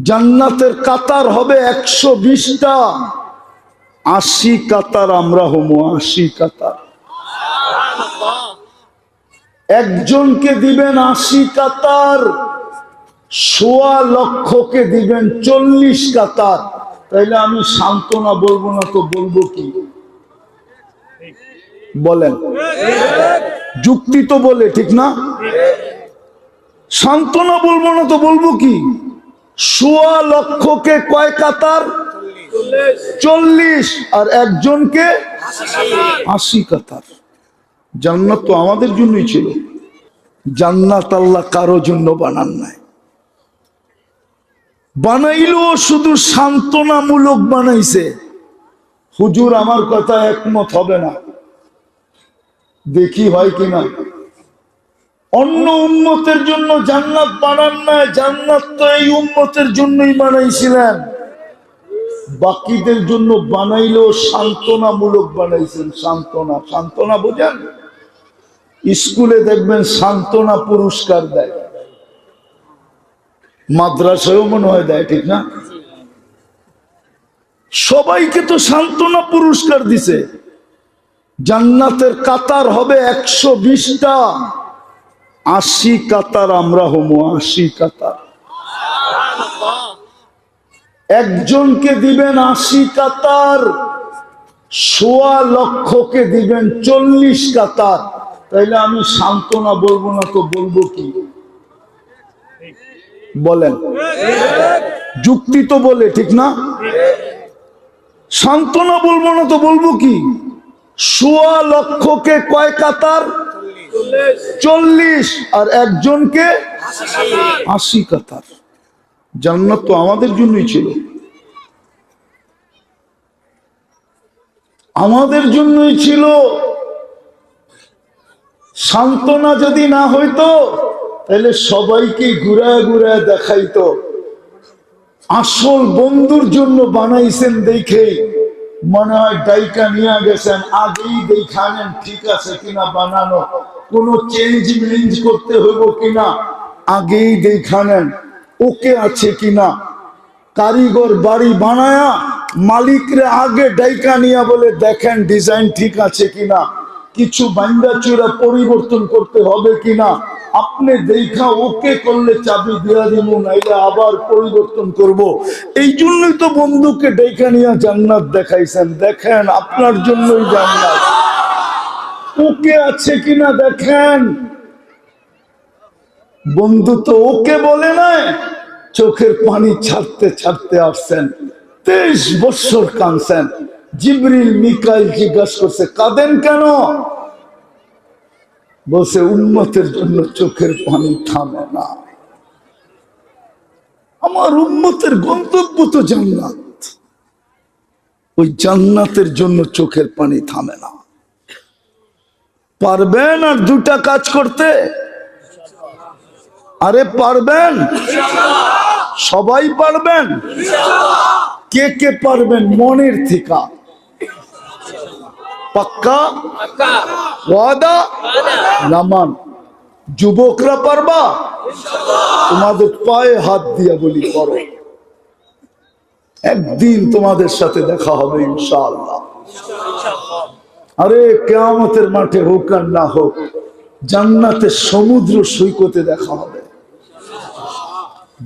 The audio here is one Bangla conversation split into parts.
জান্নাতের কাতার হবে 120টা, 80 কাতার আমরা হবো, 80 কাতার। একজনকে দিবেন 80 কাতার, 1.25 লক্ষকে দিবেন 40 কাতার। তাইলে আমি সান্ত্বনা বলবো না তো বলবো কি? বলেন, যুক্তি তো বলে, ঠিক না? সান্ত্বনা বলবো না তো বলবো কি? 1.25 লক্ষকে কয় কাতার? 40, আর একজনকে 80 কাতার। জান্নাত তো আমাদের জন্যই ছিল। জান্নাত আল্লাহ কারো জন্য বানান নাই, বানাইলো শুধু সান্ত্বনামূলক বানাইছে। হুজুর আমার কথা একমত হবে না, দেখি হয় কিনা। অন্য উম্মতের জন্য জান্নাত বানান নাই, জান্নাত তো এই উম্মতের জন্যই বানাইছিলেন। বাকিদের জন্য বানাইলেও সান্ত্বনামূলক বানাইছেন। সান্ত্বনা, সান্ত্বনা বোঝেন? স্কুলে দেখবেন সান্ত্বনা পুরস্কার দেয়, মাদ্রাসায়ও মনে হয় দেয়, ঠিক না? সবাইকে তো সান্ত্বনা পুরস্কার দিছে। জান্নাতের কাতার হবে 120টা, 80 কাতার আমরা হবো, 80 কাতার। একজনকে দিবেন 80 কাতার, 1.25 লক্ষকে দিবেন 40 কাতার। তাইলে আমি সান্ত্বনা বলবো না তো বলবো কি? বলেন, যুক্তি তো বলে, ঠিক না? সান্ত্বনা বলবো না তো বলবো কি? 1.25 লক্ষকে কয় কাতার? 40, আর একজনকে 80 কাতার। জান্নাত তো আমাদের জন্যই ছিল, আমাদের জন্যই ছিল। সান্ত্বনা যদি না হইতো তাহলে সবাইকে ঘুরায় ঘুরায় দেখাইতো। আসল বন্ধুর জন্য বানাইছেন দেখেই মনে হয় ডাইকা নিয়ে গেছেন, আগেই দেখানেন ঠিক আছে কিনা বানানো, কোনো চেঞ্জ মেঞ্জ করতে হইব কিনা আগেই দেখানেন, ওকে আছে কিনা। কারিগর বাড়ি বানায়া মালিকরে আগে ডাইকা নিয়া বলে দেখেন ডিজাইন ঠিক আছে কিনা, কিছু বাইন্দা চূড়া পরিবর্তন করতে হবে কিনা। আপনি দেখা ওকে করলে চাবি দিয়া দিব, নাইলে আবার পরিবর্তন করব। এই জন্যই তো বন্ধুকে ডাইকা নিয়া জান্নাত দেখাইছেন, দেখেন আপনার জন্যই জান্নাত, ওকে আছে কিনা দেখেন। বন্ধু তো ওকে বলে নাই, চোখের পানি ছাড়তে ছাড়তে আসছেন, 23 বছর কাঁদছেন। জিবরিল মিকাইল জিজ্ঞাসা করছে কাঁদেন কেন? বলছে উম্মতের জন্য চোখের পানি থামে না। আমার উম্মতের গন্তব্য তো জান্নাত, ওই জান্নাতের জন্য চোখের পানি থামে না। পারবেন আর 2টা কাজ করতে? আরে পারবেন, সবাই পারবেন। কে কে পারবেন মনের থেকে? পাক্কা ওয়াদা? নামান যুবকরা পারবা? তোমাদের পায়ে হাত দিয়া বলি করো, একদিন তোমাদের সাথে দেখা হবে ইনশাআল্লাহ। আরে কিয়ামতের মাঠে হোক আর না হোক, জান্নাতের সমুদ্র সৈকতে দেখা হবে।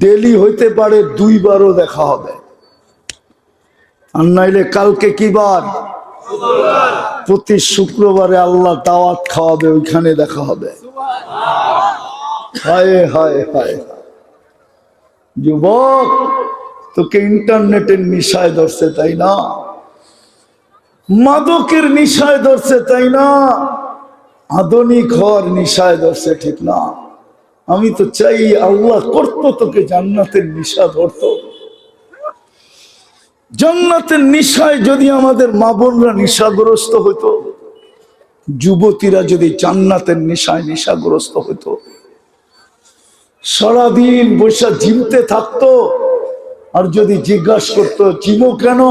ডেলি হইতে পারে 2 বারও দেখা হবে, আর নাইলে কালকে কি বার? প্রতি শুক্রবারে আল্লাহ দাওয়াত খাওয়াবে, ওইখানে দেখা হবে। হায় হায় হায়, যুবক তোকে ইন্টারনেটের নিশায় ধরছে তাই না, মাদকের নিশায় ধরছে তাই না, আধুনিক হওয়ার নিশায় ধরছে, ঠিক না? আমি তো চাই আল্লাহ করতো তোকে জান্নাতের নিশা ধরতো। জান্নাতের নিশায় যদি আমাদের মা বোনরা নিশাগ্রস্ত হতো, যুবতীরা যদি জান্নাতের নিশায় নিশাগ্রস্ত হতো, সারাদিন বৈশা জিমতে থাকতো, আর যদি জিজ্ঞাসা করতো জিমো কেন,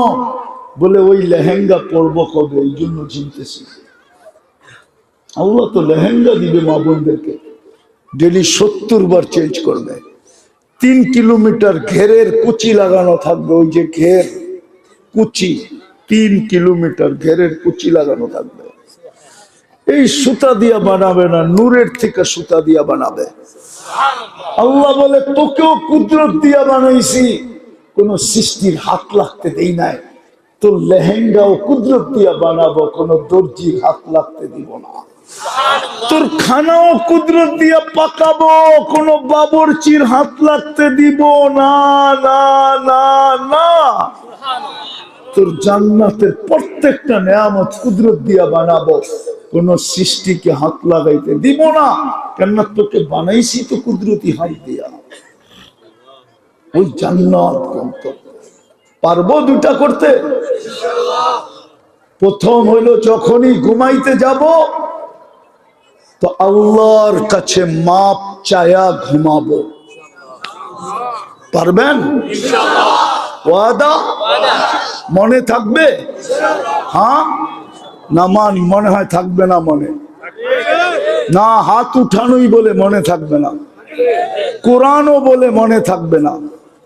বলে ওই লেহেঙ্গা পরবো কবে, এই জন্য জিমতেছি। আল্লাহ তো লেহেঙ্গা দিবে মা বোনদেরকে, ডেলি 70 বার চেঞ্জ করবে। 3 কিলোমিটার ঘেরের কুচি লাগানো থাকবে। ওই যে ঘের কুচি, 3 কিলোমিটার ঘেরের কুচি লাগানো থাকবে। এই সুতা দিয়া বানাবে না, নূরের থেকে সুতা দিয়া বানাবে। আল্লাহ বলে তোকেও কুদরত দিয়া বানাইছি, কোন সৃষ্টির হাত লাগতে দেই নাই। তোর লেহেঙ্গাও কুদরত দিয়া বানাবো, কোন দর্জির হাত লাগতে দিব না। তোর খানাও কুদরত দিয়া পাকাবো, কোন বাবরচির হাত লাগতে দিব না, না, না, না। তোর জান্নাতের প্রত্যেকটা নেয়ামত কুদরত দিয়া বানাবো, কোন সৃষ্টিকে হাত লাগাইতে দিব না। কেননা তোকে বানাইছি তো কুদরতি হাত দিয়া। ওই জান্নাত পারবো দুটা করতে। প্রথম হইল যখনই ঘুমাইতে যাব তো আল্লাহর কাছে মাপ চায়া ঘুমাবো। পারবেন? ওয়াদা মনে থাকবে? হ্যাঁ না মান মনে হয় থাকবে না, মনে না, হাত উঠানোই বলে মনে থাকবে না, কোরআনও বলে মনে থাকবে না।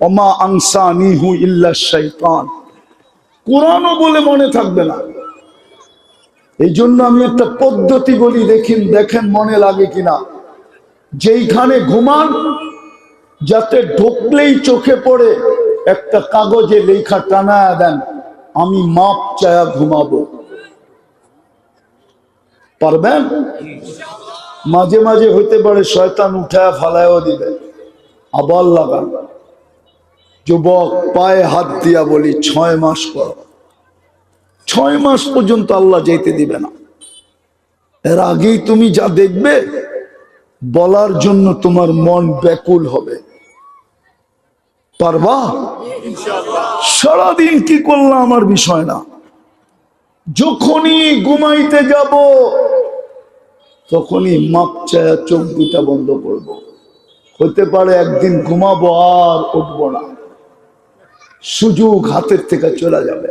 ওমা আনসানিহু ইল্লা শাইতান, কোরআনও বলে মনে থাকবে না। এই জন্য আমি একটা পদ্ধতি বলি, দেখেন মনে লাগে কিনা। যেইখানে ঘুমান যাতে ঢুকলেই চোখে পড়ে একটা কাগজে লেখা টানায়া দেন, আমি মাপ চায়া ঘুমাবো। পারবেন? মাঝে মাঝে হইতে পারে শয়তান উঠায় ফালায়ও দিবে, আবার লাগান। যুবক পায়ে হাত দিয়া বলি 6 মাস পর, 6 মাস পর্যন্ত আল্লাহ যেতে দিবে না। এর আগেই তুমি যা দেখবে বলার জন্য তোমার মন ব্যাকুল হবে। পারবা? সারাদিন কি করলাম আমার বিষয় না। যখনই ঘুমাইতে যাব তখনই মাপ চায়া চোখ দুটা বন্ধ করব। হতে পারে একদিন ঘুমাবো আর উঠবো না, সুযোগ হাতের থেকে চলে যাবে।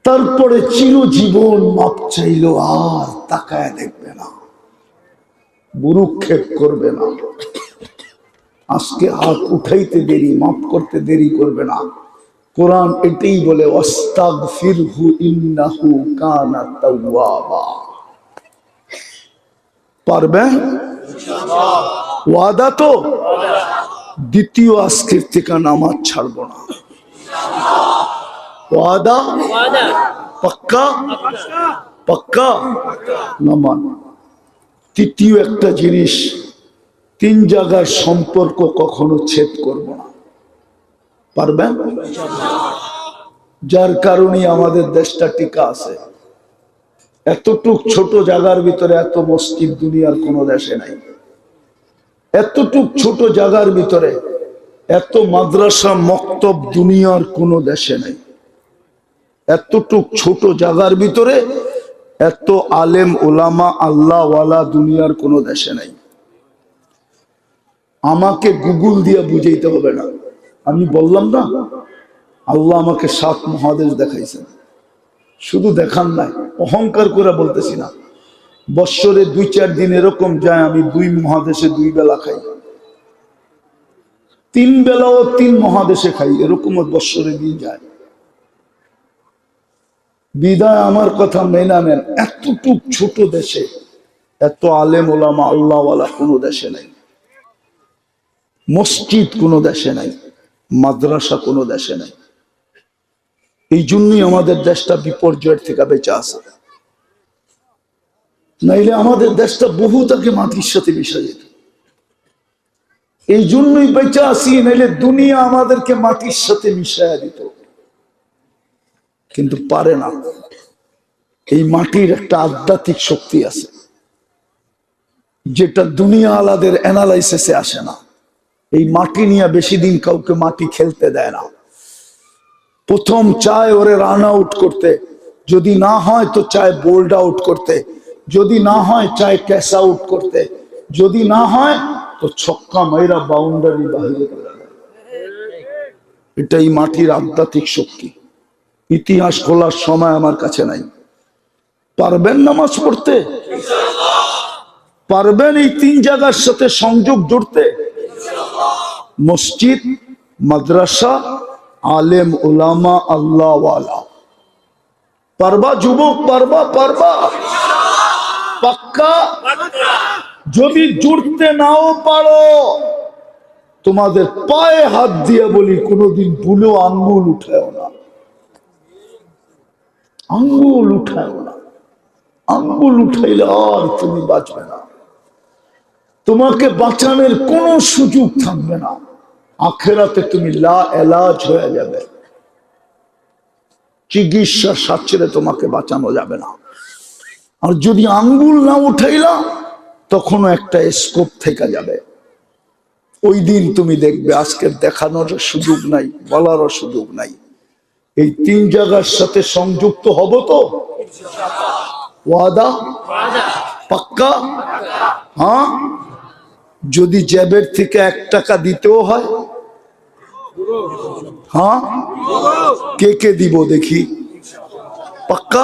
তারপরে চিরজীবন মাপ চাইলো আর তাকায় দেখবে না, বুরুক্ষেপ করবে না। আজকে হাত উঠাইতে দেরি, মাফ করতে দেরি করবে না। কোরআন এটাই বলে ওয়াস্তাগফিরহু ইন্নাহু কানা তাওয়াবা। পারবে? ওয়াদা তো? দ্বিতীয় আজকের থেকে নামাজ ছাড়বো না। ওয়াদা? পাক্কা? পাক্কা নামাজ। তৃতীয় একটা জিনিস, 3 জায়গার সম্পর্ক কখনো ছেদ করব না। পারবেন? যার কারণে আমাদের দেশটা টিকা আছে। এতটুক ছোট জায়গার ভিতরে এত মসজিদ দুনিয়ার কোন দেশে নাই। এতটুক ছোট জায়গার ভিতরে এত মাদ্রাসা মক্তব দুনিয়ার কোন দেশে নাই। এতটুক ছোট জায়গার ভিতরে এত আলেম ওলামা আল্লাহওয়ালা দুনিয়ার কোন দেশে নাই। আমাকে গুগল দিয়ে বুঝাইতে হবে না। আমি বললাম না আল্লাহ আমাকে 7 মহাদেশ দেখাইছেন। শুধু দেখান নাই, অহংকার করে বলতেছি না। বৎসরে 2-4 দিন এরকম যায় আমি 2 মহাদেশে 2 বেলা খাই, 3 বেলাও 3 মহাদেশে খাই, এরকম বৎসরে দিন যায়। বিদায় আমার কথা মেনা নেন। এতটুক ছোট দেশে এত আলেম ওলামা আল্লাহওয়ালা কোনো দেশে নাই, মসজিদ কোনো দেশে নাই, মাদ্রাসা কোনো দেশে নাই। এই জন্যই আমাদের দেশটা বিপর্যয়ের থেকে বেঁচে আছে। নাইলে আমাদের দেশটা বহু তাকে মাটির সাথে মিশে যেত। এই জন্যই বেঁচে আসি, নাইলে দুনিয়া আমাদেরকে মাটির সাথে মিশাইয়া দিত। কিন্তু পারে না। এই মাটির একটা আধ্যাত্মিক শক্তি আছে যেটা দুনিয়া আলাদের অ্যানালাইসিসে আসে না। এই মাটি নিয়ে বেশি দিন কাউকে মাটি খেলতে দেয় না। প্রথম চায় ওরে রান আউট করতে, যদি না হয় তো চায় বোল্ড আউট করতে, যদি না হয় চায় ক্যাশ আউট করতে, যদি না হয় তো ছক্কা মাইরা বাউন্ডারি বাহিরে করে দেয়। এটাই মাটির আধ্যাত্মিক শক্তি। ইতিহাস খোলার সময় আমার কাছে নাই। পারবেন নামাজ পড়তে? পারবেন এই 3 জায়গার সাথে সংযোগ জুড়তে? মসজিদ, মাদ্রাসা, আলেম উলামা, আল্লাহওয়ালা। পারবা যুবক? পারবা? পারবা? পাক্কা? যদি জুড়তে নাও পারো, তোমাদের পায়ে হাত দিয়ে বলি, কোনোদিন ভুলেও আঙ্গুল উঠাও না, আঙ্গুল উঠাও না। আঙ্গুল উঠাইলে আর তুমি বাঁচবে না, তোমাকে বাঁচানোর কোনো সুযোগ থাকবে না। আখেরাতে তুমি লা এলাজ হয়ে যাবে, চিকিৎসার সাথে তোমাকে বাঁচানো যাবে না। আর যদি আঙ্গুল না উঠাইলা, তখনও একটা স্কোপ থেকে যাবে। ওই দিন তুমি দেখবে, আজকে দেখানোর সুযোগ নাই, বলারও সুযোগ নাই। এই তিন জায়গার সাথে সংযুক্ত হব তো? ওয়াদা? পাক্কা? হ্যাঁ। যদি জ্যাবের থেকে 1 টাকা দিতেও হয়, হ্যাঁ, কে কে দিব দেখি? পাক্কা?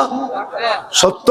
সত্য?